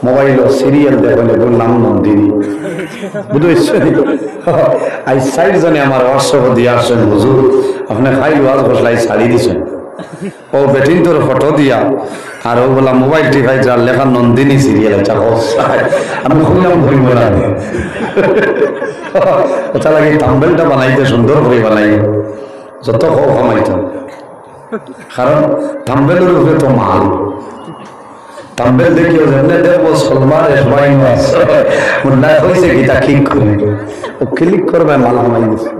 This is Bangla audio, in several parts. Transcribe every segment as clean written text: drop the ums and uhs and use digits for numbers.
মোবাইল সিরিয়াল দেখলে নাম নন্দিনী বুঝেছেন। আই সাইড জনে আমার হোয়াটসঅ্যাপ দিয়ে আসছেন, হুজুর আপনি খাইল ওয়াজ বসলাই ছাড়ি দিছেন, ও বেটিন তোর ফটো দিয়া আর ও বলা মোবাইল টিপাই যার লেখা নন্দিনী সিরিয়াল একটা আমি শুনলাম ভরিব না ওটা লাগে থাম্বেলটা বানাইতে সুন্দর করে বানাই যত কমাইতাম, কারণ থাম্বেলের উপরে তো মাল থাম্বেল দেখিও যেমনি দেখবো সলমার সবাই মুন্ডায় হয়েছে গীতা ক্লিক করে ও ক্লিক করবে মাল কমাই দিচ্ছে।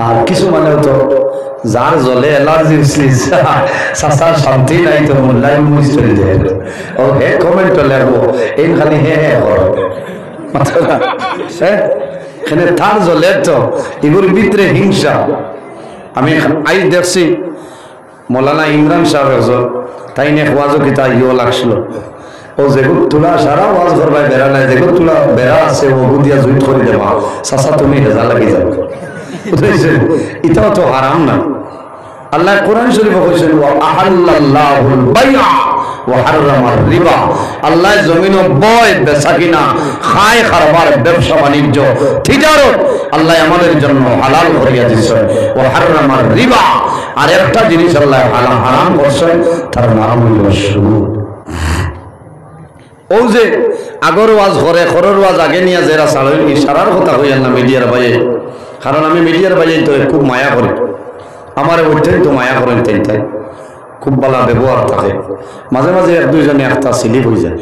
আর কিছু মানেও তো যার জলে অ্যালার্জি চাচার শান্তি নাই তো মুল্লাই মুজ চলে যায় ও হে কমেন্ট লেখবো এই খালি হে হে এখানে তার জলে তো এগুলোর ভিতরে হিংসা। আমি আই দেখছি মৌলানা ইমরান সাহেব একজন তাই নিয়ে ওয়াজও কিতা ইও লাগছিল, ও যেগুলো তুলা সারা ওয়াজ করবাই বেড়া নাই, যেগুলো তুলা বেড়া আছে ও দিয়া জুইট করে দেবা চাচা তুমি হেজা লাগি যাবে, বুঝেছেন? এটাও তো হারাম না। আল্লাহ কোরআন শরীফে কইছেন ওয়া আহাল্লাল্লাহুল বাইআ ওয়া হারামার রিবা, আল্লাহ জমিন বয় বেচা কিনা খায় কারবার ব্যবসা বাণিজ্য তিজারত আল্লাহ আমাদের জন্য হালাল করিয়া দিয়েছেন, ওয়া হারামার রিবা আর একটা জিনিস আল্লাহ হারাম করছেন তার নাম হলো সুদ। ও যে আগর ওয়াজ করে খরর ওয়াজ আগে নিয়ে যারা সারার ইশারার কথা হইয়া না মিডিয়ার বাইরে, কারণ আমি মিডিয়ার বাইরে তো খুব মায়া করি, আমার ওইটাই তো মায়া করেন তাই খুব ভালো ব্যবহার থাকে, মাঝে মাঝে এক দুইজনে একটা স্লিপ হয়ে যায়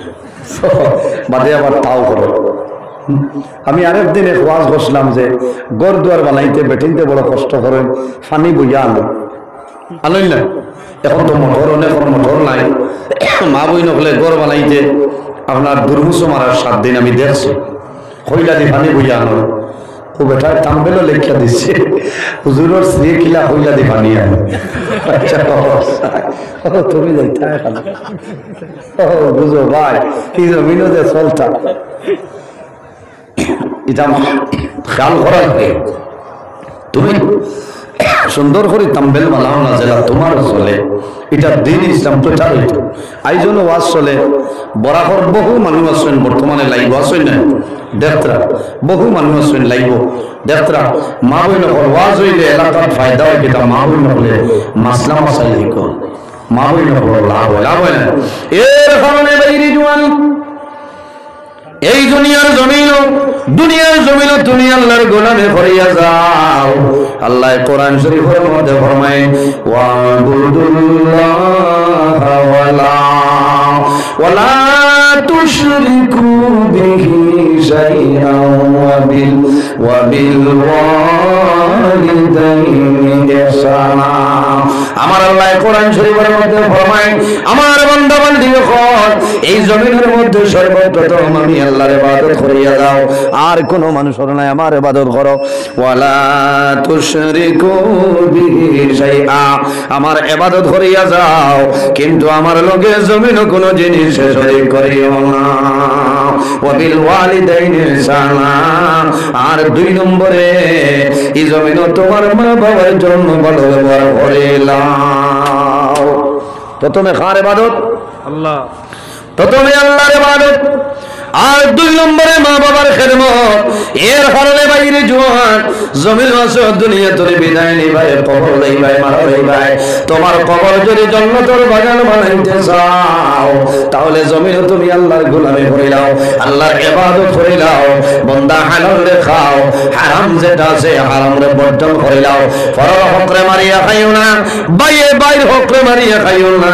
বাদে আবার তাও করে। আমি আরেকদিন এক ওয়াজ বসলাম যে গড় দুয়ার বানাইতে বেটিনতে বড় কষ্ট করেন, ফানি বইয়া আনই না, এখন তো মোটর অনেক মোটর নাই, মা বই নকলে গড় বানাইতে আপনার দুর্মুসো মারার 7 দিন আমি দেখছি, হইলা দি ফানি বইয়া আনো ও বেটার থাম্বেলও লেখা দিচ্ছে হুজুরের স্ত্রী কিলা হইলা দি ফানি আনো। তুমি যাইতা বুঝো ভাই কি জমিনও যে চলতা এটা খেয়াল করার তুমি সুন্দর করে তাম্বেল বানাও না যেটা তোমার চলে, এটা দিন ইসলাম প্রচার হইত। আইজন ওয়াজ চলে বরাবর বহু মানুষ আছেন বর্তমানে লাইভ আছেন না দেখতরা, বহু মানুষ আছেন লাইভ দেখতরা, মা বই নকল ওয়াজ হইলে এলাকার ফায়দা হয় কিতা মা বই নকলে মাসলা মাসাইল হিকো মা বই নকল লাভ হয় না। এর কারণে বাইরে জওয়ান এই দুনিয়ার জমিন তুমি আল্লাহর গোলামে করিয়া যাও। আল্লাহ কোরআন শরীফের মধ্যে ফরমায় ওয়ালা তুশরিকু বিহি শাইআন ওয়া বিল ওয়ালিদাইনি ইহসানা। আমার আল্লাহ কোরআন শরীফের মধ্যে ফরমায় আমার বান্দা বান্দি যখন এই জমিনের মধ্যে সর্বপ্রথম আমি আল্লাহর ইবাদত করিয়া দাও, আর কোন মানুষের নাই আমার ইবাদত করো। ওয়ালা তুশরিকু বিহি শাইআ, আমার ইবাদত করিয়া যাও কিন্তু আমার লগে জমিন কোন জিনিস শরীক করিও না। ওয়া বিল ওয়ালিদাইনি ইহসানা, আর 2 নম্বরে এই জমিন তোমার মা বাবার জন্য ভালো ব্যবহার করিলাও। প্রথমে কার ইবাদত? আল্লাহ, প্রথমে আল্লাহর ইবাদত, আর 2 নম্বরে মা বাবার খেদমত। এর কারণে বাইরে জোয়ান জমির মাসে দুনিয়া তোরে বিদায় নিবাই, কবর লইবাই, মারা লইবাই। তোমার কবর যদি জান্নাতের বাগান বানাইতে চাও তাহলে জমিনে তুমি আল্লাহর গোলামি করিলাও, আল্লাহর ইবাদত করিলাও। বান্দা হালাল রে খাও, হারাম যেটা আছে হারাম রে বর্জন করিলাও। ফরজ হকরে মারিয়া খাইও না, বাইয়ে বাইর হকরে মারিয়া খাইও না,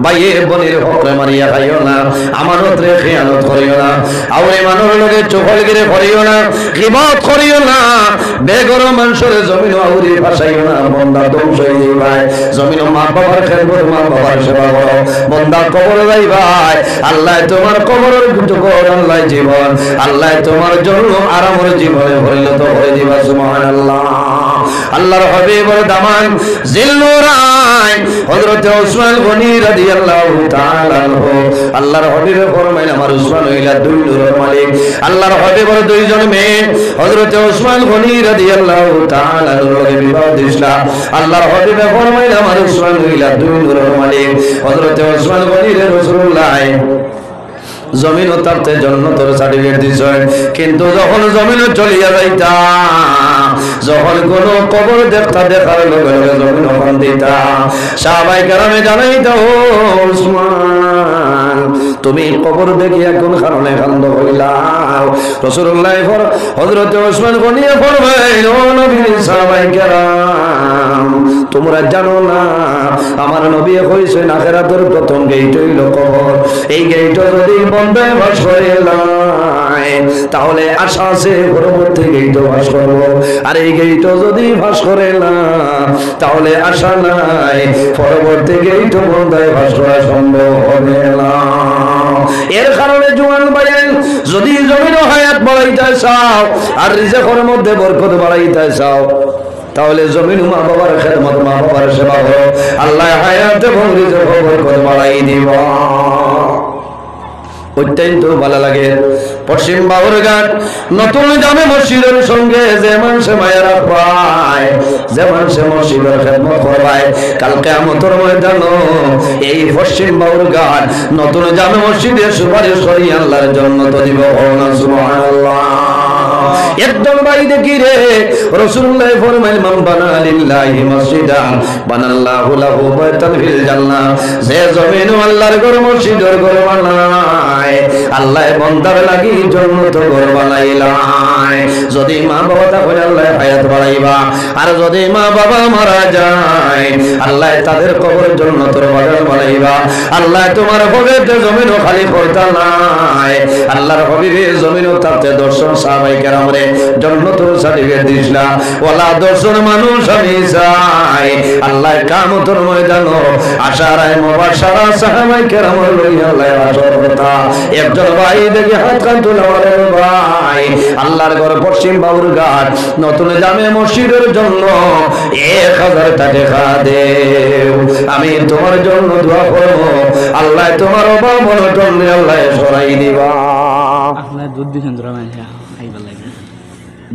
বাইয়ে বনির হকরে মারিয়া খাইও না, আমানত রে খিয়ানত করিও না, আউরে মানুষের লগে চোখলগিরে করিও না, গীবত করিও না, বেগর মানুষের জমিন আউরি ভাসাইও না। বন্দা ধ্বংস হয়ে ভাই, জমিন মা বাবার খেদমত, মা বাবার সেবা করো। বন্দা কবরে যাই ভাই, আল্লাহ তোমার কবরের কর, আল্লাহ জীবন, আল্লাহ তোমার জন্য আরামের জীবনে পরিণত করে দিবা। সুবহানাল্লাহ। আল্লাহর হাবিবের দামান জিলনুরাইন হযরত উসমান গনি রাদিয়াল্লাহু তাআলা আনহু আল্লাহর হাবিবে ফরমাইলেন আমার উসমান হইলা দুই নূরের মালিক। আল্লাহর হাবিবের দুইজন মেয়ে হযরত উসমান গনি রাদিয়াল্লাহু তাআলা লগে বিবাহ দিছিলা। আল্লাহর হাবিবে ফরমাইলেন আমার উসমান হইলা দুই নূরের মালিক। হযরত উসমান গনি রাসূলুল্লাহ জমিন তারতে জান্নাতের সার্টিফিকেট দিছেন, কিন্তু যখন জমিনে চলিয়া যাইতা, যখন কোন কবর দেখতা দেখার লগে লগে জমিন ওখান দিতা, সাহাবায়ে কেরামে জানাইতা ও উসমান তুমি কবর দেখিয়া কোন কারণে কান্দ হইলাও? রাসূলুল্লাহ হযরত উসমান গনিয়ে ফরমাইল ও নবীর সাহাবায়ে কেরাম তোমরা জানো না আমার নবী কইছেন আখিরাতের প্রথম গেট হইল কবর। এই গেট যদি বন্ধে বাস করে তাহলে আশা আছে পরবর্তী গেট বাস করবো, আর এই গেট যদি বাস করে না তাহলে আশা নাই পরবর্তী গেট বন্ধে বাস করা সম্ভব হবে না। এর কারণে জওয়ান ভাইয়ের যদি জমিন হায়াত বাড়াইতে চাও আর রিজিকের মধ্যে বরকত বাড়াইতে চাও তাহলে জমিন মা বাবার খেদমত মা বাবার সেবা করো, আল্লাহ হায়াত এবং রিজিক বরকত বাড়াই দিব। অত্যন্ত ভালো লাগে পশ্চিম বাবুরঘাট নতুন জামে মসজিদের সঙ্গে যে মানুষে মায়েরা পায়, যে মানুষে মসজিদের খেদমত করবায়, কাল কিয়ামতের ময়দানে এই পশ্চিম বাবুরঘাট নতুন জামে মসজিদে সুপারিশ করি আল্লাহর জান্নাত দিব। সুবহানাল্লাহ। একদম ভাই দেখি রে রাসূলুল্লাহ ফরমাইল মান বানা লিল্লাহি মাসজিদান বানাল্লাহু লাহু বাইতান ফিল জান্নাহ। যে জমিন আল্লাহর ঘর মসজিদের ঘর বানায় আল্লাহ বান্দার লাগি জান্নাত ঘর বানাইলায়। যদি মা বাবা তাহলে আল্লাহ হায়াত বাড়াইবা, আর যদি মা বাবা মারা যায় আল্লাহ তাদের কবর জান্নাতের বাগান বানাইবা। আল্লাহ তোমার পকেটে জমিনও খালি করতা নাই। আল্লাহর হাবিবে জমিনও তাতে দর্শন সাহাবায়ে কেরাম রে জান্নাতের সার্টিফিকেট দিছিলা। ওয়ালা দর্শন মানুষ আমি চাই আল্লাহ কিয়ামতের ময়দানে আশারায়ে মুবাশশারা সাহাবায়ে কেরাম লইয়া আল্লাহ আসর কথা। একজন ভাই দেখি হাত কান তুলে বলে ভাই আল্লাহর ঘর পশ্চিম বাবুরঘাট নতুন জামে মসজিদের জন্য 1000 টাকা দেও, আমি তোমার জন্য দোয়া করব আল্লাহ তোমার অভাব অনটন আল্লাহ সরাই দিবা। আপনার দুধ দিছেন তোরা মাইয়া আইবা লাগে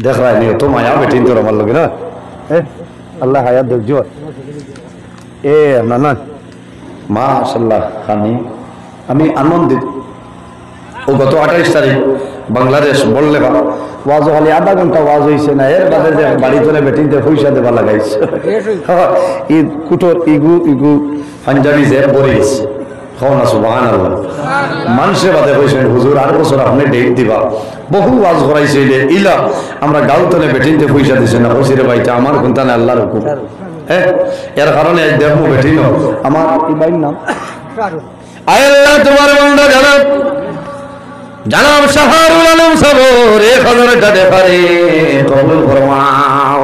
দেখ রাই নিও তো মায়া বেটিন তোর আমার লগে না আল্লাহ হায়াত দেখজো এ না না মাশাআল্লাহ। আমি আনন্দিত। ও গত 28 তারিখ বাংলাদেশ বললে ওয়াজ খালি আধা ঘন্টা ওয়াজ হয়েছে না, এর বাদে যে বাড়ি তোলে বেটিনতে পয়সা দেবা লাগাইছে ঈদ কুটোর ইগু পাঞ্জাবি যে পরিস খাওয়া সুবহানাল্লাহ। মানুষের বাদে কইছেন হুজুর আর বছর আপনি ডেট দিবা, বহু ওয়াজ করাইছে ইলা আমরা গাঁও তোলে বেটিনতে পয়সা দিছে না কইছে রে ভাইটা আমার কোনটা না আল্লাহর হুকুম। হ্যাঁ এর কারণে আজ দেখবো বেটিন আমার এই ভাইয়ের নাম আল্লাহ তোমার বান্দা জানাব শাহরুল আলম সাবর 1000 টাকা রে কবুল ফরমাও।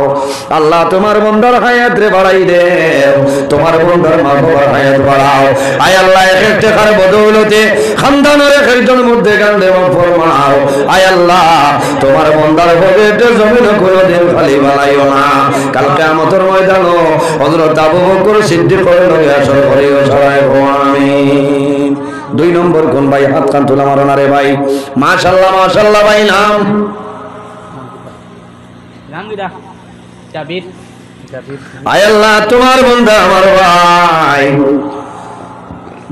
আল্লাহ তোমার বান্দার হায়াত রে বাড়াই দেও, তোমার বান্দার মা বাবার হায়াত বাড়াও। আয় আল্লাহ এক টাকার বদৌলতে খানদানের একজন মধ্যে গান ফরমাও। আয় আল্লাহ তোমার বান্দার পকেটে জমিন কোনোদিন খালি বানাইও না। কাল কিয়ামতের ময়দানে হযরত আবু বকর সিদ্দিক লগে আসর করিও সবাই আমিন। 2 নম্বর কোন ভাই হাত কান তোলা মারো না রে ভাই। মাশাআল্লাহ মাশাআল্লাহ ভাই নাম রাঙ্গিদা জাবির জাবির। আয় আল্লাহ তোমার বান্দা আমার ভাই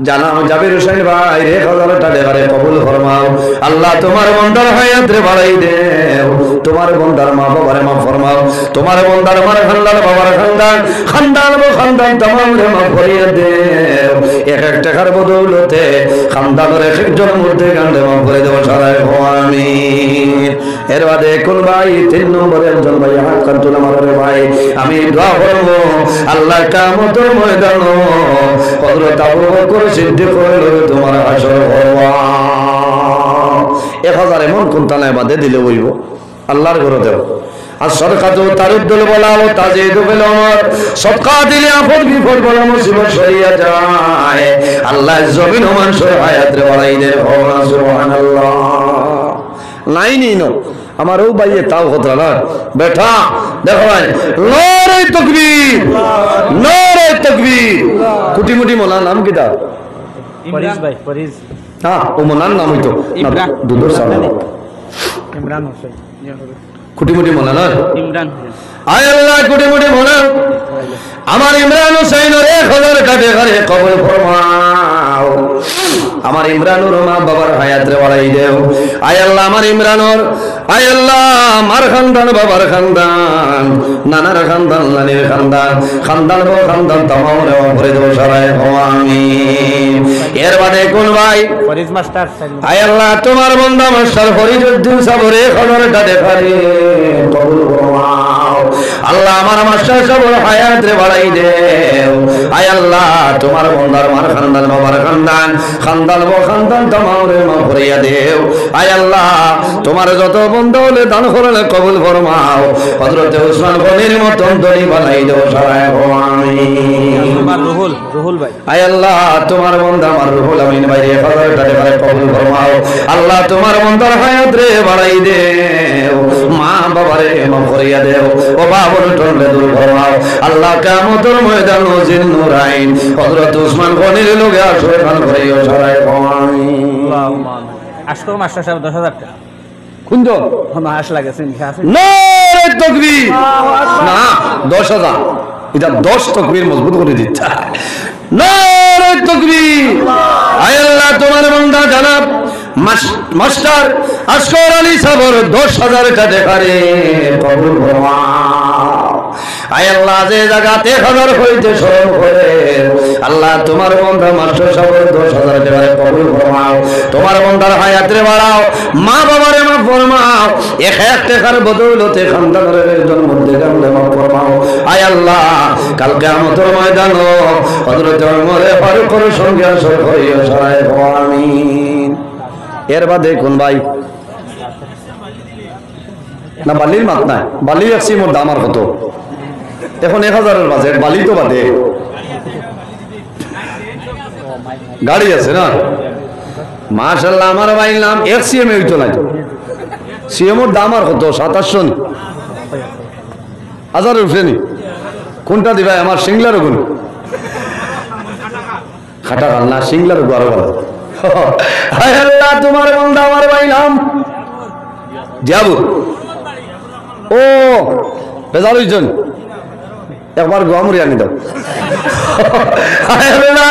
জানাও জাবির হোসেন ভাই 1000 টাকা রে কবুল ফরমাও। আল্লাহ তোমার বান্দার হায়াত রে বাড়াই দেও, তোমার বান্দার মা বাবারে মাফ ফরমাও। তোমার বান্দার মার খানদান বাবার খানদান খানদান ও খানদান तमाम রে মাফ করিয়ে দেও। এক টাকার বদৌলতে খানদানের একজন মধ্যে গান্ডে মাফ করে দেব সবাই আমিন। এর বাদে কোন ভাই 3 নম্বরে একজন ভাই হাত কান তুলে মারে ভাই আমি দোয়া করব আল্লাহ কিয়ামতের ময়দানে হযরত আবু বকর সিদ্দিক লগে তোমার হাসর হওয়া। 1000 এমন কোন তালায় বাদে দিলে হইব আল্লাহর ঘরে দেও। আর সদকাতু তারুদ্দুল বলা ও তাজিদু বিল উমর, সদকা দিলে আপদ বিপদ বলা মুসিবত সরিয়া যায়। আল্লাহ জমিন ও মানুষের হায়াত রে বাড়াই দেন। সুবহানাল্লাহ। লাইনই নো আমারও ভাইয়ে তাও কথা না বেটা দেখো ভাই নারে তাকবীর নারে তাকবীর। কুটি মুটি মোলা নাম কি দা ফরিজ ভাই ফরিজ হ্যাঁ ও মনার নাম হইতো ইমরান। দুধর সামনে ইমরান হোসেন কুটি মুটি মনে নয় ইমরান হোসেন আয় আল্লাহ কুটি মুটি মনে আমার ইমরান হুসাইনের 1000 কাটে ঘরে কবর ফরমাও আমার ইমরানুর মা বাবার হায়াত রে বাড়াই দেও আয় আল্লাহ আমার ইমরানুর আয় আল্লাহ মার খানদান বাবার খানদান নানার খানদান নানির খানদান খানদান গো খানদান তামাম রে ভরে দেব সরাই আমিন এর বাদে কোন ভাই ফরিদ মাস্টার আয় আল্লাহ তোমার বান্দা মাস্টার ফরিদউদ্দিন সাবরে 1000 কাটে ঘরে কবর ফরমাও আল্লাহ আমার মাস্টার সাবর হায়াত রে বাড়াই দেও আয় আল্লাহ তোমার বান্দার মার খানদান বাবার খানদান খানদান গো খানদান তামাম রে মাফ করিয়া দেও আয় আল্লাহ তোমার যত বন্ধ হলে দান করলে কবুল ফরমাও হযরত ওসমান গনির মতন দড়ি বানাই দেও সারায় আমিন আমার রুহুল ভাই আয় আল্লাহ তোমার বান্দা আমার রুহুল আমিন ভাই 1000 টাকা করে কবুল ফরমাও আল্লাহ তোমার বান্দার হায়াত রে বাড়াই দেও মা বাবারে মাফ করিয়া দেও ও বাবুর টনলে দূর ফরমাও আল্লাহ কিয়ামতের ময়দান ওজিন নুরাইন হযরত ওসমান গনির লগে আসরে খান করিও সারায় আমিন আশকর মাস্টার সাহেব 10,000 টাকা কুঞ্জ মাস লাগেছে আছে নারে তাকবীর না 10,000 এটা 10 তাকবীর মজবুত করে দিচ্ছে নারে তাকবীর আয় আল্লাহ তোমার বান্দা জনাব মাস্টার আসগর আলী সাবর 10,000 টাকা করে কবুল ফরমাও আয় আল্লাহ যে জায়গাতে 1000 হইতে স্মরণ করে আল্লাহ তোমার বান্দা মাস্টার সাবর 10,000 টাকা কবুল ফরমাও তোমার বান্দার হায়াত রে বাড়াও মা বাবারে মাফ ফরমাও এক টাকার বদৌলতে খানদানের জন্ম থেকে মাফ ফরমাও আয় আল্লাহ কাল কিয়ামতের ময়দান হযরত ওমর ফারুকের সঙ্গে আসর হইয়া সারায় আমিন এর বাদে কোন ভাই না বালির মাত নাই বালি আসছি মোর দাম আর কত এখন 1000-এর বাজেট বালি তো বাদে গাড়ি আছে না মাশাআল্লাহ আমার ভাই নাম এক্সিএম হইতো না সিএমর দাম আর কত 2700 নি 1000 উঠে নি কোনটা দিবা আমার সিংলার গুণ খাটা না সিংলার গড় বলো হায় আল্লাহ তোমার বান্দা আমার ভাই নাম যাবো ও বেজার হইছেন একবার গোয়ামুরি আনি দাও হায় আল্লাহ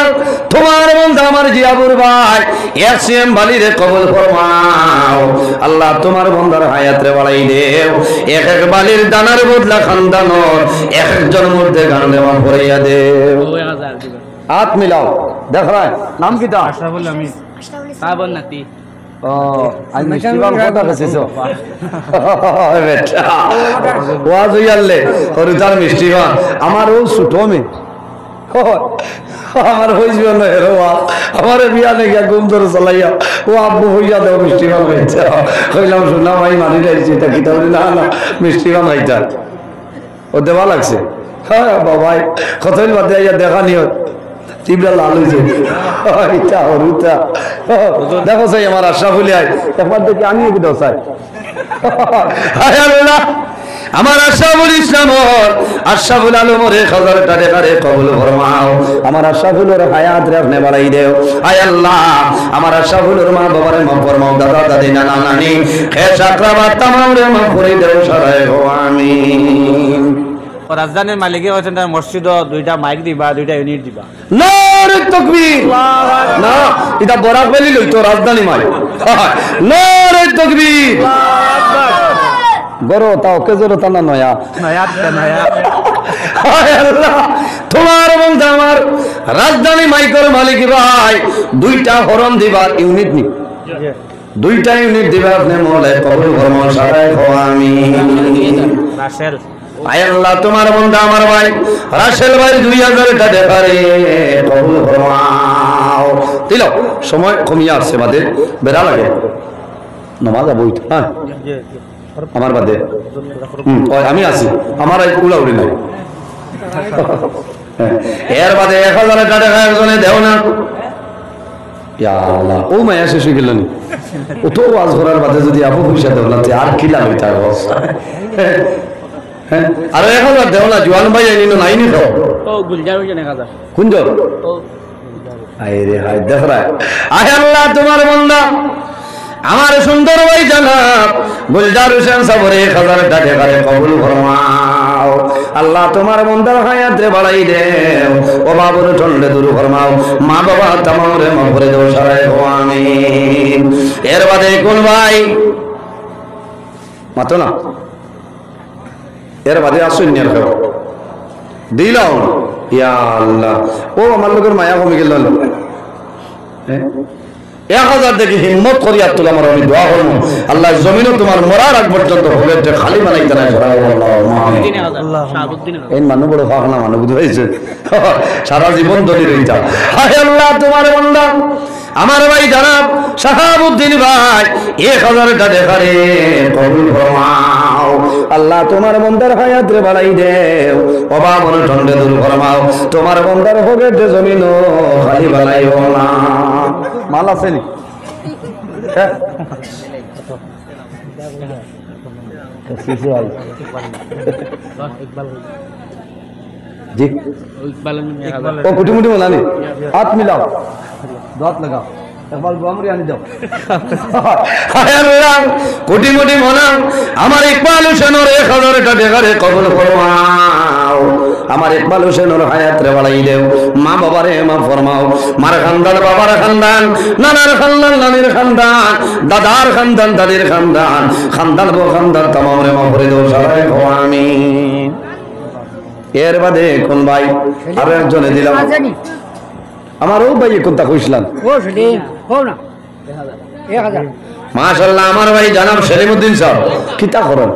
তোমার বান্দা আমার জিয়াবুর ভাই এসএম বালিরে কবুল ফরমাও আল্লাহ তোমার বান্দার হায়াত রে বাড়াই দেও এক এক বালির দানার বদলা খানদানর এক একজন মধ্যে গান দেওয়া করিয়া দেও 2000 দিবেন হাত মিলাও দেখ রায় নাম কি তা আশরাফুল আমিন সাবন নাতি ও আজ মিষ্টিবান কথা কইছো বেটা ওয়াজ হইয়ালে হরিদার মিষ্টিবান আমার ও ছুটো মে আমার হইছিল না হেরোয়া আমার বিয়া নে গিয়া ঘুম ধরে চালাইয়া ও আব্বু হইয়া দাও মিষ্টিবান হইছে কইলাম শোনা ভাই মানি যাইছি তা কি তাহলে না না মিষ্টিবান হইতা ও দেওয়া লাগছে হ্যাঁ বাবাই কতদিন বাদে আইয়া দেখা নিও টিবলা লাল হয়েছে দেখো সাই আমার আশরাফুল একবার দেখি আমি কি দাও স্যার আমার আশরাফুল ইসলাম আশরাফুল আলমের 1000 টাকা করে কবুল ফরমাও আমার আশরাফুলের হায়াত রে আপনি বাড়াই দেও আয় আল্লাহ আমার আশরাফুলের মা বাবারে মাফ ফরমাও দাদা দাদি নানা নানি খেস আকরাবাত তামাম রে মাফ করে দেও সারায় আমিন রাজধানীর মালিকে হচ্ছেন তার মসজিদ 2টা মাইক দিবা 2টা ইউনিট দিবা নারে তাকবীর না এটা বরাক ভ্যালি লইতো রাজধানী মাই নারে তাকবীর বড় তাও কেজর তানা নয়া নয়া হায় আল্লাহ তোমার বন্ধু আমার রাজধানী মাইকের মালিক ভাই 2টা হরন দিবার ইউনিট নি 2টা ইউনিট দিবা আপনি মোলে কবুল ফরমাও সারায় আমিন রাসেল আয় আল্লাহ তোমার বন্ধু আমার ভাই রাসেল ভাই 2000 টাকা পারে কবুল ফরমাও দিল সময় কমিয়া আসছে বাদে বেড়া লাগে নামাজ বই হ্যাঁ আমার বাদে আমি আছি আমার এই কুলা উড়ি নাই এর বাদে 1000 টাকা একজনে দেও না ইয়া আল্লাহ ও মায়া শেষ হয়ে গেল ও তো ওয়াজ করার বাদে যদি আপু পয়সা দেও না আর কি লাগবে তার অবস্থা হ্যাঁ আর 1000 দেও না জোয়ান ভাই আইনি নাইনি তো ও গুলজার হইছে না কাজা কুঞ্জ আরে হাই দেখ রে আয় আল্লাহ তোমার বান্দা আমার সুন্দর ভাই জনাব গুলজার হোসেন সাহেবের 1000 টাকা করে কবুল ফরমাও আল্লাহ তোমার বান্দার হায়াত রে বাড়াই দেও ও বাবুর ঠন্ডে দূর ফরমাও মা বাবা তামাম রে মাফ করে দাও সারাই হো আমিন এর বাদে কোন ভাই মাতো না এর বাদে আসুন নিয়ে রাখো দিলাও ইয়া আল্লাহ ও আমার লোকের মায়া কমে গেল 1000 দেখি হিম্মত করিয়া তোলা আমার আমি দোয়া করবো আল্লাহ জমিনও তোমার মরার আগ পর্যন্ত হবে খালি বানাইতে নাই এই মানুষ বড় ভাগ না মানুষ বুঝ হয়েছে সারা জীবন ধরে রইতা হায় আল্লাহ তোমার বান্দা আমার ভাই জনাব শাহাবুদ্দিন ভাই 1000 টাকা দেখারে কবুল ফরমাও আল্লাহ তোমার বান্দার হায়াত রে বাড়াই দেও অভাব অনটনে দূর ফরমাও তোমার বান্দার হবে জমিনও খালি বানাইও না মাল আছে নি জি ও কুটি মুটি বলা নি হাত মিলাও দাঁত লাগাও একবার বামরি আনি দাও হায় আল্লাহ কোটি কোটি মনাও আমার ইকবাল হোসেনের 1000 টাকা দেখারে কবুল ফরমাও আমার ইকবাল হোসেনের হায়াত রে বাড়াই দেও মা বাবারে মাফ ফরমাও মার খানদান বাবার খানদান নানার খানদান নানির খানদান দাদার খানদান দাদির খানদান খানদান গো খানদান তামাম রে মাফ করে দাও সারাই হো আমিন এর বাদে কোন ভাই আরো একজনে দিলাম আমার ও ভাই কোনটা কইছিলাম ও সেটি হো না 1000 মাশাআল্লাহ আমার ভাই জনাব সেলিমউদ্দিন সাহেব কিতা করেন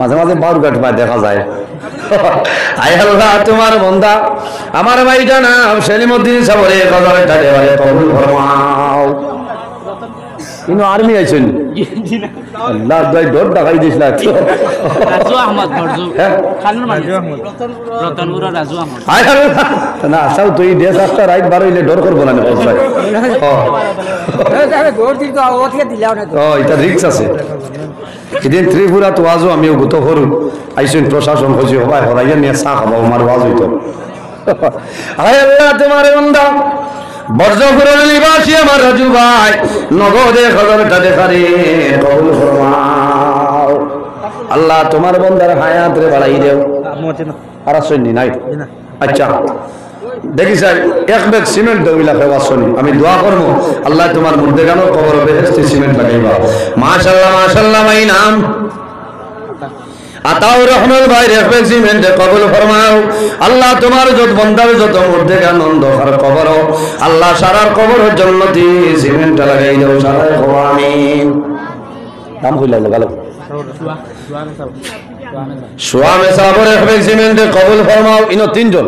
মাঝে মাঝে বারুঘাট পায় দেখা যায় আয় আল্লাহ তোমার বান্দা আমার ভাই জনাব সেলিমউদ্দিন সাহেবের 1000 টাকা দেওয়ারে কবুল ফরমাও ইনো আর্মি আইছেন আল্লাহ দই ডট দেখাই দিছ না রাজু আহমদ মরজু খানুন রাজু আহমদ রতনপুর রাজু আহমদ আয় আল্লাহ না সব তুই দেশ আসতে রাইট বার হইলে ডর করব না ভাই দৌড় দিল তো ওকে দিলাও না ও এটা রিস্ক আছে এদিন ত্রিপুরা তো আজও আমিও গত করু আইসেন প্রশাসন হয়েছে হবাই হরাইয়া নিয়ে চা খাবো আমার ওয়াজ হইতো আয় আল্লাহ তোমার বান্দা বর্জপুরের নিবাসী আমার রাজু ভাই নগদ 1000 টাকা দেখারে কবুল ফরমাও আল্লাহ তোমার বান্দার হায়াত রে বাড়াই দেও আর আসেননি নাই আচ্ছা দেখি স্যার 1 ব্যাগ সিমেন্ট দইলা খাওয়া শুনি আমি দোয়া করব আল্লাহ তোমার মধ্যে কেন কবর বেহেশতে সিমেন্ট লাগাইবা মাশাআল্লাহ মাশাআল্লাহ ভাই নাম আতাউর রহমান ভাই 1 ব্যাগ সিমেন্ট কবুল ফরমাও আল্লাহ তোমার যত বান্দার যত মধ্যে আনন্দ আর কবর আল্লাহ সারার কবর জান্নাতি সিমেন্ট লাগাই দাও সারাই হো আমিন নাম কইলা লাগালো সুয়ামে সাবর 1 ব্যাগ সিমেন্ট কবুল ফরমাও ইনো 3 জন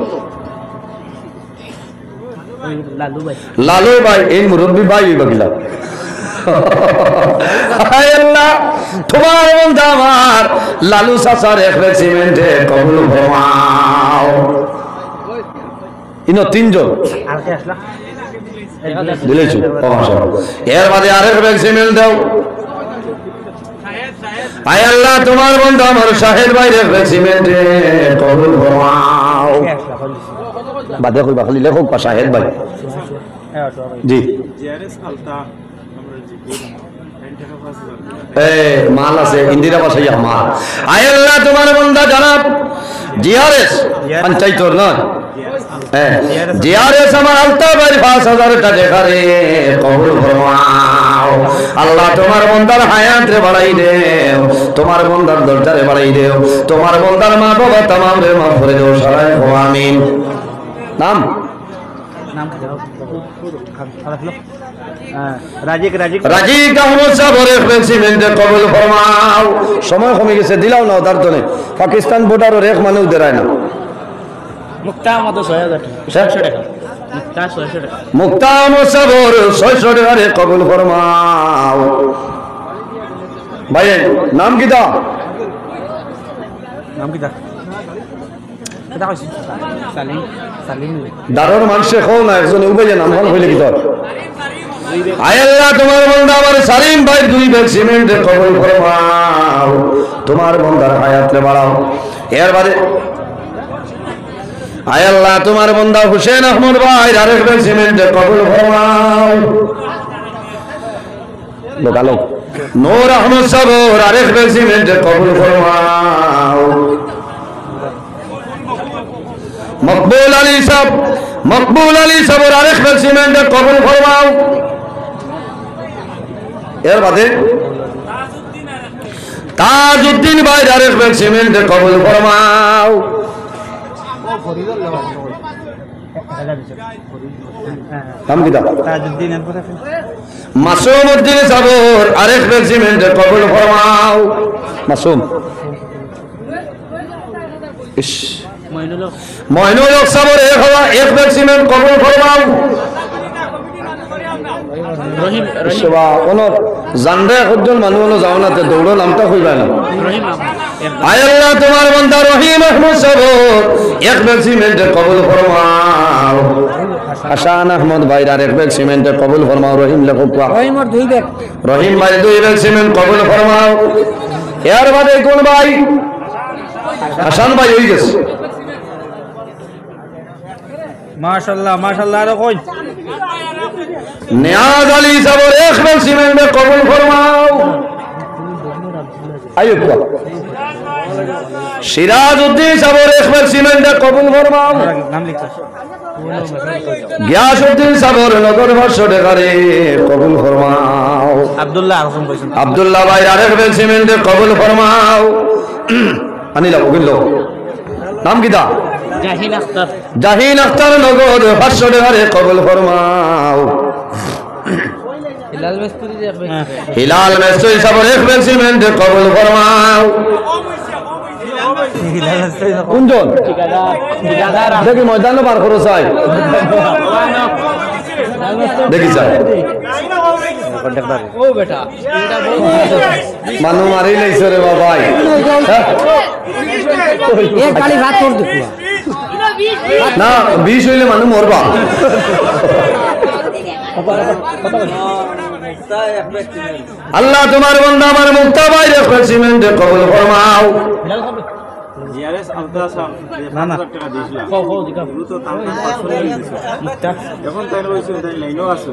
লালু ভাই এই মুরব্বী ভাই বাকিলা হায় আল্লাহ তোমার বান্দা আমার লালু চাচার 1 ব্যাগ সিমেন্টে কবুল ফরমাও ইনো 3 জন দিলেছো এর বাদে আরেক ব্যাগ সিমেন্ট দাও আয় আল্লাহ তোমার বান্দা আমার শাহেদ ভাই 1 ব্যাগ সিমেন্টে কবুল ফরমাও বাদে কইবা খালি লেখক পা শাহেদ ভাই জি মাল আছে ইন্দিরা বাসাইয়া মাল আয় আল্লাহ তোমার বান্দা জনাব জিআরএস পঞ্চায়েতর না জিআরএস আমার আলতা ভাই 5000 টাকা দেখারে কবুল ফরমাও আল্লাহ তোমার বান্দার হায়াত রে বাড়াই দেও তোমার বান্দার দরজারে বাড়াই দেও তোমার বান্দার মা বাবা तमाम রে মাফ করে দাও সারাই হো আমিন নাম নাম রাজিক আহমদ সাহেবের 1 ব্যাগ সিমেন্ট কবুল ফরমাও সময় কমে গেছে দিলাও না তার জন্য পাকিস্তান বর্ডারের এক মানুষ দেরায় না মুক্তা মত 6000 টাকা মুক্তা 600 টাকা মুক্তা আহমদ সাহেবের 600 টাকা কবুল ফরমাও ভাই নাম কি দা সালিম সালিম দারুর মানুষে খাও না একজন উবাইয়া নাম হইলে কি তোর আয় আল্লাহ তোমার বান্দা আমার সালিম ভাই 2 ব্যাগ সিমেন্ট কবুল ফরমাও তোমার বান্দার হায়াত রে বাড়াও এর বাদে আয় আল্লাহ তোমার বান্দা হুসেন আহমদ ভাই আরেক ব্যাগ সিমেন্ট কবুল ফরমাও। লোকালো নূর আহমদ সাবর আরেক ব্যাগ সিমেন্ট কবুল ফরমাও। মকবুল আলী সাবর আরেক ব্যাগ সিমেন্ট কবুল ফরমাও। এর বাদে তাজউদ্দিন ভাই আরেক ব্যাগ সিমেন্ট কবুল ফরমাও। নাম কি দাও? মাসুম উদ্দিন সাবর আরেক ব্যাগ সিমেন্ট কবুল ফরমাও। মাসুম মইনুল হক সাবর এক ব্যাগ সিমেন্ট কবুল ফরমাও। জানরে একজন মানুষ হলো যাও না দৌড়ো নামটা কইবা না। আয় আল্লাহ তোমার বান্দা রহিম আহমদ সাবর এক ব্যাগ সিমেন্ট কবুল ফরমাও। হাসান আহমদ ভাইরার এক ব্যাগ সিমেন্ট কবুল ফরমাও। রহিম লেখক রহিম ভাই 2 ব্যাগ সিমেন্ট কবুল ফরমাও। এর বাদে কোন ভাই? হাসান ভাই হয়ে গেছে। মাশাআল্লাহ মাশাআল্লাহ। আর কই নিয়াজ আলী সাবর এক ব্যাগ সিমেন্ট কবুল ফরমাও। আইয়ুব সিরাজ উদ্দিন সাবর এক ব্যাগ সিমেন্ট কবুল ফরমাও। নাম লিখছ? গিয়াসউদ্দিন সাবর নগর ভাষ্য দেখারে কবুল ফরমাও। আব্দুল্লাহ আহসান কইছেন। আব্দুল্লাহ ভাই আরেক ব্যাগ সিমেন্ট কবুল ফরমাও। আনিলা ওগুলো নাম কি দা? জাহিন আখতার নগর ভাষ্য দেখারে কবুল ফরমাও। হিলাল মিস্ত্রি সাবর এক ব্যাগ সিমেন্ট কবুল ফরমাও। কোনজন দেখি ময়দানে বার করো চাই দেখি চাই মানুষ মারি লাইছে রে বাবাই। না 20 হইলে মানুষ মরবা। আল্লাহ তোমার বান্দা আমার মুক্তা ভাই এক ব্যাগ সিমেন্ট কবুল ফরমাও। জিআরএস আলতাসাম 5,000 টাকা দিয়েছিলাম। তো তার এখন তাই রয়েছে তাই লাইনও আছে।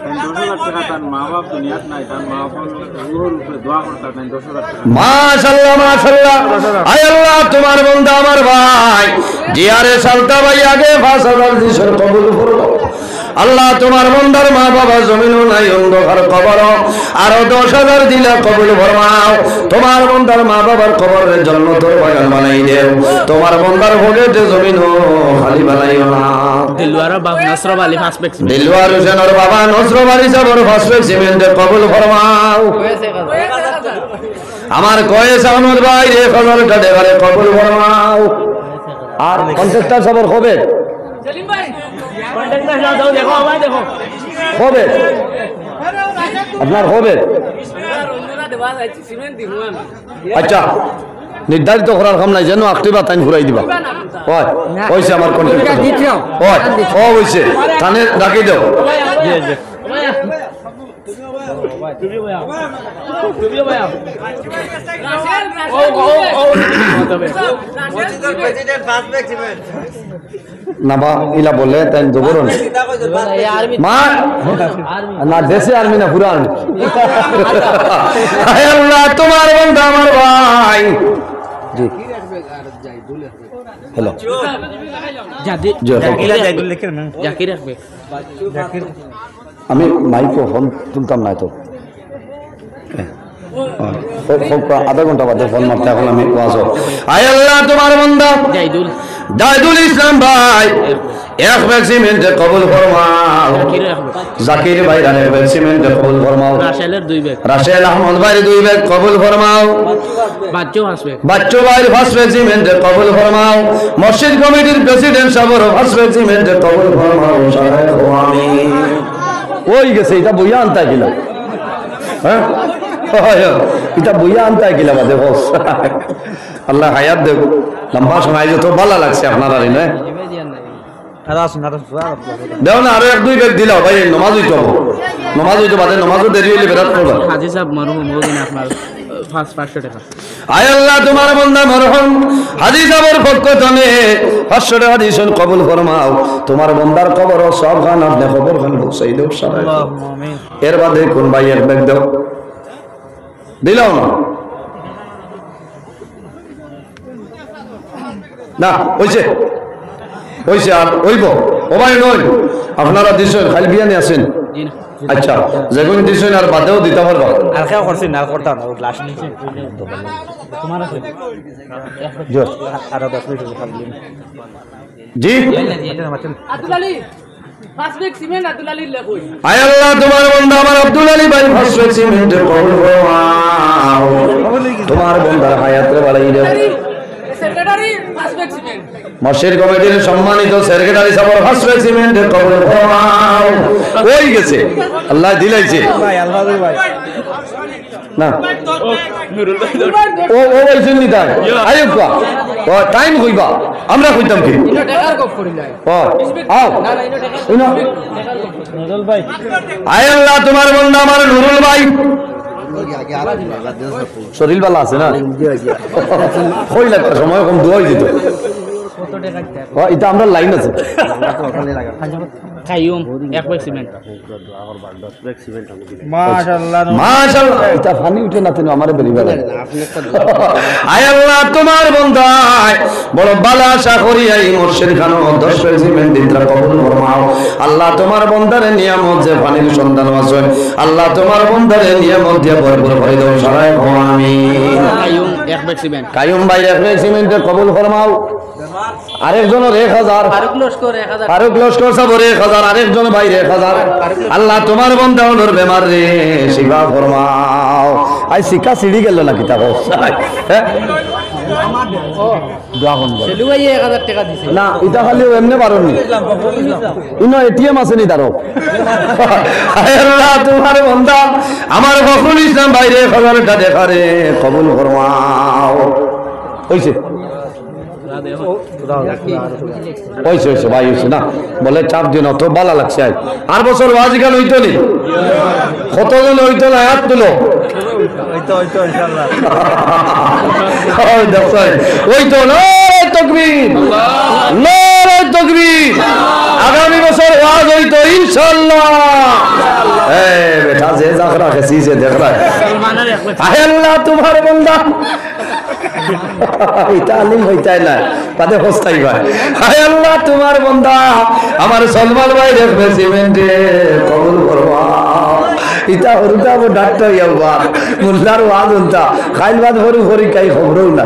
তাই 10,000 টাকা তার মা বাপ দুনিয়াত নাই, তার মা বাপ রুহের উপরে দোয়া করতে তাই 10,000 টাকা। মাশাআল্লাহ মাশাআল্লাহ। আয় আল্লাহ তোমার বান্দা আমার ভাই জিআরএস আলতা ভাই আগে 5,000 দিয়েছে কবুল ফরমাও। আল্লাহ তোমার বান্দার মা বাবা জমিনও নাই অন্ধকার কবর আরো 10,000 দিলা কবুল ফরমাও। তোমার বান্দার মা বাবার কবরের জন্য তোর বাগান বানাই দেও। তোমার বান্দার ভোগেতে জমিনও খালি বানাইও না। দিলওয়ার বাবা নসরব আলী ফাসপেক দিলওয়ার হোসেনের বাবা নসরব আলী সাবর ফাসপেক সিমেন্ট কবুল ফরমাও। আমার কয়েস আহমদ ভাই 1,000 টাকা দেবারে কবুল ফরমাও। আর কন্ট্রাক্টর সাবর হবে সেলিম ভাই কন্ট্রাক্টর যাও দেখো ভাই দেখো হবে আপনার হবে। আচ্ছা নির্ধারিত করার কাম নাই যেন আকটিবা টাইম ঘুরাই দিবা। হয় হয়েছে আমার কন্ট্রাক্টর হয় ও হয়েছে কানে ডাকি দাও। নাবা ইলা বললে তাই জবরন মা না দেশে আর্মি না পুরা আর্মি। আল্লাহ তোমার বান্দা আমার ভাই জি হ্যালো আমি মাইক্রো ফোন তুলতাম না তো আধা ঘন্টা বাদে ফোন মারতে এখন আমি আসো। আয় আল্লাহ তোমার বান্দা জাহিদুল ইসলাম ভাই এক ব্যাগ সিমেন্ট কবুল ফরমাও। জাকির ভাই এক ব্যাগ সিমেন্ট কবুল ফরমাও। রাশেল আহমদ ভাই 2 ব্যাগ কবুল ফরমাও। বাচ্চু ভাই 5 ব্যাগ সিমেন্ট কবুল ফরমাও। মসজিদ কমিটির প্রেসিডেন্ট সাহেব 5 ব্যাগ সিমেন্ট কবুল ফরমাও। আমিন। ওই গেছে এটা বইয়া আনতা গিলা হ্যাঁ এটা বইয়া আনতা গিলা বাদে বস। আল্লাহ হায়াত দেব লম্বা সময় তো ভালো লাগছে আপনারা না দেও না আরো 1-2 ব্যাগ দিলাও ভাই নমাজ হইতো বাদে নমাজও দেরি হইলে বেরাত করবা। হাজি সাহেব মারুম মোদিন আপনার 500 টাকা আয় আল্লাহ তোমার বান্দা মরহুম হাজী সাহেবের পক্ষ থেকে 500 টাকা দিয়েছেন কবুল ফরমাও তোমার বান্দার কবর সব খান আপনি খবর খান পৌঁছাই দাও সারা আল্লাহুম্মা আমিন এর বাদে কোন ভাই এক ব্যাগ দাও দিলাও না হইছে হইছে আর হইব ও ভাই নয় আপনারা দিছেন খালি বিয়ানে আছেন জি না আচ্ছা যেগুলো দিছেন আর বাদেও দিতে পারবা আর কেউ করছি না করতাম না গ্লাস নিচে তোমার আছে আর 10 মিনিট খালি জি Abdul Ali first bag cement Abdul Ali লেখুই আয় আল্লাহ তোমার বান্দা আমার আব্দুল আলী ভাই ফার্স্ট সিমেন্টের কবুল ফরমাও তোমার বান্দার হায়াতে বাড়াই দাও সেক্রেটারি ফার্স্ট ব্যাগ সিমেন্ট মসজিদ কমিটির সম্মানিত সেক্রেটারি সাহেব ফার্স্ট সিমেন্টের কবুল ফরমাও হই গেছে আল্লাহ দিলাইছে না ও ও বলছেন নি তাই আইব কা ও টাইম কইবা আমরা কইতাম কি ইনো টাকার কপ করি নাই ও আও ইনো নজল ভাই আয় আল্লাহ তোমার বান্দা আমার নুরুল ভাই শরীর ভালো আছে না কই লাগবে সময় কম দোয়াই দিত কত টাকা দিতে ও এটা আমরা লাইন আছে কাইয়ুম এক ব্যাগ সিমেন্ট মাশাআল্লাহ এটা পানি উঠে না তেন আমারে বেরিবা আয় আল্লাহ তোমার বান্দা বড় বালা আশা করি এই মুর্শিদ খানো 10 সিমেন্ট দিতরা কবুল ফরমাও আল্লাহ তোমার বান্দারে নিয়ামত যে পানির সন্তান আছে আল্লাহ তোমার বান্দারে নিয়ামত দিয়ে ভরপুর করে দাও সারায় আমিন কাইয়ুম এক ব্যাগ সিমেন্ট কায়ুম ভাই রাখবে সিমেন্টে কবুল ফরমাও আরেকজনের 1000 ফারুক লস্কর 1000 ফারুক লস্কর সাহেবের 1000 আরেকজন ভাই 1000 আল্লাহ তোমার বান্দা ওর বেমার রে শিফা ফরমাও আই শিকা সিঁড়ি গেল না কিতাব হ্যাঁ দোয়া করুন সেলু ভাই 1000 টাকা দিছে না এটা খালি এমনি পারোনি ইনো এটিএম আছে নি তারও আল্লাহ তোমার বান্দা আমার ফখরুল ইসলাম ভাই রে 1000 টাকা দেখা রে কবুল ফরমাও হইছে হয়েছে হয়েছে ভাই হয়েছে না বলে চাপ দিন অত ভালো লাগছে আর বছর ওয়াজিকাল হইতো নি কতজন হইতো না হাত তুলো হইতো তকবীর নারে তকবীর আগামী বছর ওয়াজ হইতো ইনশাআল্লাহ বেটা যে জাখরা খেছি যে দেখরা সালমানের এক ব্যাগ আল্লাহ তোমার বান্দা এটা আলিম হইতাই না তাতে হস্তাই ভাই হায় আল্লাহ তোমার বান্দা আমার সলমান ভাই রাখবে সিমেন্টে কবুল করবা ইতা হরুতা ও ডাক্তার ইয়াবা মুল্লার ওয়াজ উনতা খাইল বাদ হরু হরি কাই খবরও না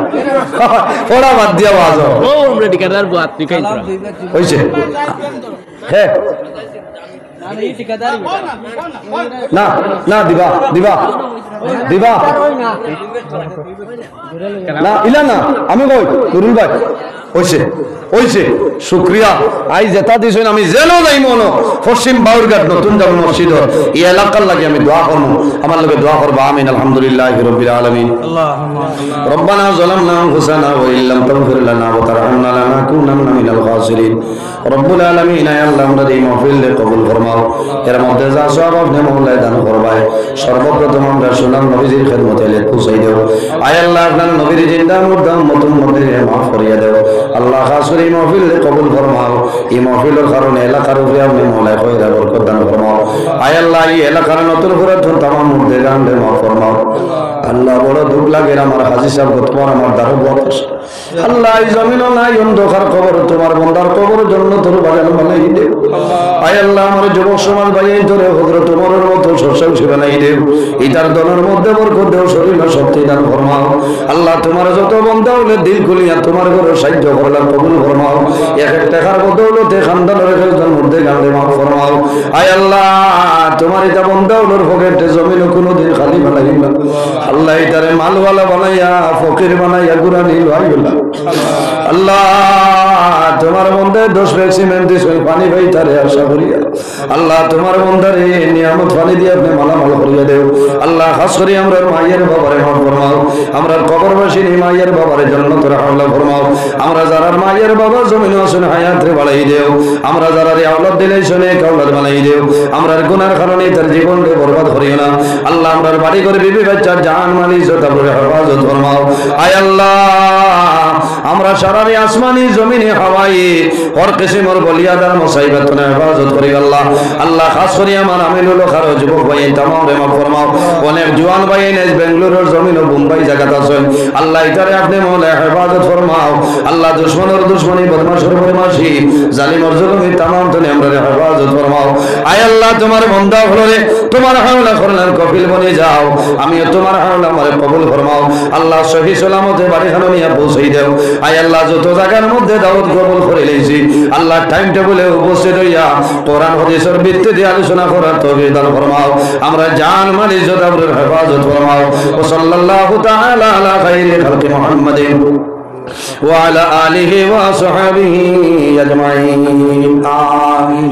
ওরা বাদ দিয়া ওয়াজ ও আমরা ঠিকাদার বাত তুই কাই হইছে হ্যাঁ না না দিবা দিবা দিবা না ইলা না আমি কই নুরুল ভাই হইছে হইছে শুকরিয়া আই যেটা দিছেন আমি জেনো যাই মনো পশ্চিম বাউরঘাট নতুন জামে মসজিদ এই এলাকার লাগি আমি দোয়া করব আমার লগে দোয়া করবা আমিন আলহামদুলিল্লাহি রাব্বিল আলামিন রব্বানা যালামনা আনফুসানা ওয়া ইল্লাম তাগফির লানা ওয়া তারহামনা লানাকুনান্না মিনাল খাসিরিন রব্বুল আলামিন আয় আল্লাহ আমাদের এই মাহফিল কবুল ফরমাও এর মধ্যে যা সওয়াব আপনি মওলা দান করবায় সর্বপ্রথম আমরা সুনাম নবীজির খিদমতে লে পৌঁছাই দেও আয় আল্লাহ আপনার নবীর জিন্দা মুর্দা উম্মতুল মধ্যে মাফ করিয়া দেও আল্লাহ খাস করে এই মাহফিল কবুল ফরমাও এই মাহফিলের কারণে এলাকার উপরে আপনি মওলা খয়রা বরকত দান ফরমাও আয় আল্লাহ এই এলাকার নতুন করে तमाम মুর্দে গান্ডে মাফ ফরমাও আল্লাহ বড় দুঃখ লাগে আমার হাজী সাহেব তোমার আমার দারু বকশ আল্লাহ এই জমিন নাই অন্ধকার কবর তোমার বান্দার কবর জন্য তোর বাগান বানাই দে আয় আল্লাহ আমার যুবক সমাজ ভাই এই ধরে হযরত ওমরের মতো সরসাও ছিল নাই দে ইতার দলের মধ্যে বরকত দেও শরীর শক্তি দান ফরমাও আল্লাহ তোমার যত বান্দা হলে দিল খুলিয়া তোমার ঘরে সাহায্য করলা কবুল ফরমাও এক এক টাকার বদৌলতে খানদানের একজন মধ্যে গান্ডে মাফ ফরমাও আয় আল্লাহ তোমার এটা বান্দা হলোর পকেটে জমিন কোনোদিন খালি বানাই না আল্লাহ ইতারে মালওয়ালা বানাইয়া ফকির বানাইয়া গুরানি লইলা আল্লাহ তোমার মধ্যে 10 ব্যাগ সিমেন্ট দিছো পানি ভাই তারে আশা করিয়া আল্লাহ তোমার বন্দারে নিয়ামত পানি দিয়ে আপনি মালামাল করিয়া দেও আল্লাহ খাস করে আমরা মায়ের বাবারে মাফ ফরমাও, আমরা কবরবাসিনী মায়ের বাবারে জান্নাতের হাওলা ফরমাও, আমরা যারা মায়ের বাবা জমিন আছেন হায়াতে বাড়াই দেও, আমরা যারা আওলাদ দিলে শুনে কাওলাদ বানাই দেও, আমরা গুনার কারণে তার জীবনকে বরবাদ করিও না আল্লাহ। আমরা বাড়ি করে বিবি বাচ্চা জান মাল ইজ্জত আপনার হেফাজত ফরমাও। আয় আল্লাহ, আমরা সারারে আসমানি জমিনে হাওয়াই হর কিসিমর বলিয়াদার মুসাইবাত থেকে হেফাজত করি আল্লাহ। আল্লাহ খাস করে আমার আমিনুল খারো যুবক ভাই তামাম রে মাফ ফরমাও। অনেক জওয়ান ভাই নেস বেঙ্গালুরুর জমিন ও মুম্বাই জায়গাতে আছেন আল্লাহ, ইতারে আপনি মওলা হেফাজত ফরমাও আল্লাহ। দুশমনের দুশমনি, বদমাশের বদমাশি, জালিমের জুলুমি তামাম থেকে আমরা হেফাজত ফরমাও। আয় আল্লাহ, তোমার বান্দা হলে তোমার হাওলা করলেন কপিল বনে যাও, আমিও তোমার হাওলা আমারে কবুল ফরমাও আল্লাহ। সহি সালামতে বাড়ি খানো নিয়ে পৌঁছাই দেও। আয় আল্লাহ, যত জায়গার মধ্যে দাওয়াত কবুল করে লইছি আল্লাহ, টাইম টেবিলে উপস্থিত হইয়া কোরআন হাদিসের ভিত্তিতে আলোচনা করার তৌফিক দান ফরমাও। আমরা জান মাল ইজ্জত আপনার হেফাজত ফরমাও। ওয়া সাল্লাল্লাহু তাআলা আলা খাইরি খালকি মুহাম্মাদিন ওয়া আলা আলিহি ওয়া আসহাবিহি আজমাইন। আমিন।